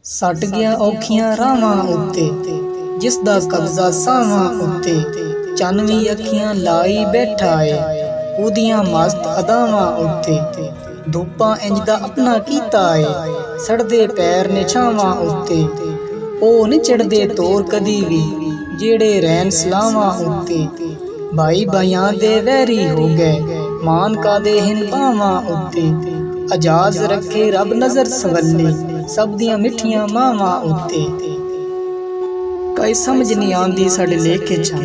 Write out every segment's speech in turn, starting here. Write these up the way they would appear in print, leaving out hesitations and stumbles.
सट गया औखियां रावां उत्ते, जिसदा कब्जा सावां उत्ते। चनवी अखियां लाई बैठा है, उदियां मस्त अदावां उत्ते। धुप्पां इंजदा अपना कीता है, सड़दे पैर ने छावां उत्ते। ओ नहीं चढ़दे तोर कदी भी, जेड़े रैन सलावां उत्ते। भाई भाइयां दे वैरी हो गए, मान का दे हिन पावां उत्ते। अजाज रखे रब नजर सवली, सब दियां मिठियां मावां उत्ते। कई समझ नहीं आंदी साडे लेखे छन,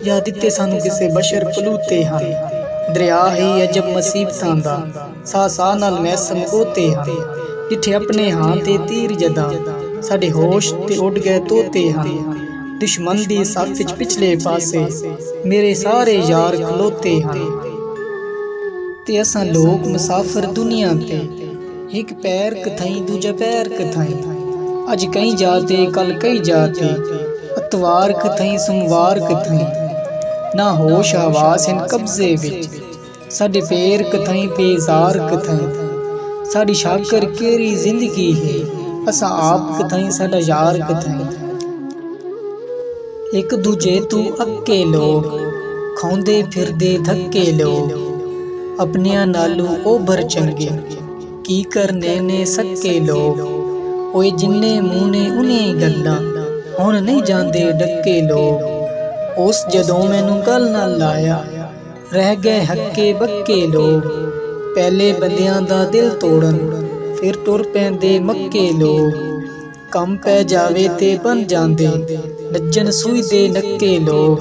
या दिते सानू किसे बशर कलूते हन। दरिया ही अजब मुसीबतां दा, सा सा नाल मैसम गोते हन। जिथे अपने हां ते तीर जदा, साडे होश ते उड़ गए तोते हन। दुश्मन दी सफ विच पिछले पासे, मेरे सारे यार खलोते हन। ते असां लोग मुसाफिर दुनिया ते, एक पैर कथई दूजा पैर कथई। अज कई जाते कल कई जाते, अतवार कथई सोमवार कथई। ना होश हवास इन कब्जे विच, साडे पैर कथई बेजार कथई। साडी शाकर केरी जिंदगी है, असां आप कथई साडा यार कथई। एक दूजे तू अक्के लोग, खाउंदे फिरदे धक्के लोग। अपनियां नालू ओभर चंगे, की करने ने सक्के लोग। ओए जिन्ने मूँह ने उन्हें गल्लां, हुण नहीं जांदे डक्के लोग। उस जदों मैनू गल नाल लाया, रह गए हक्के बक्के लोग। पहले बंदियां दा दिल तोड़न, फिर टुर पैंदे मक्के लोग। कम पै जावे ते बन जांदे, नज्जन सूई दे नक्के लोग।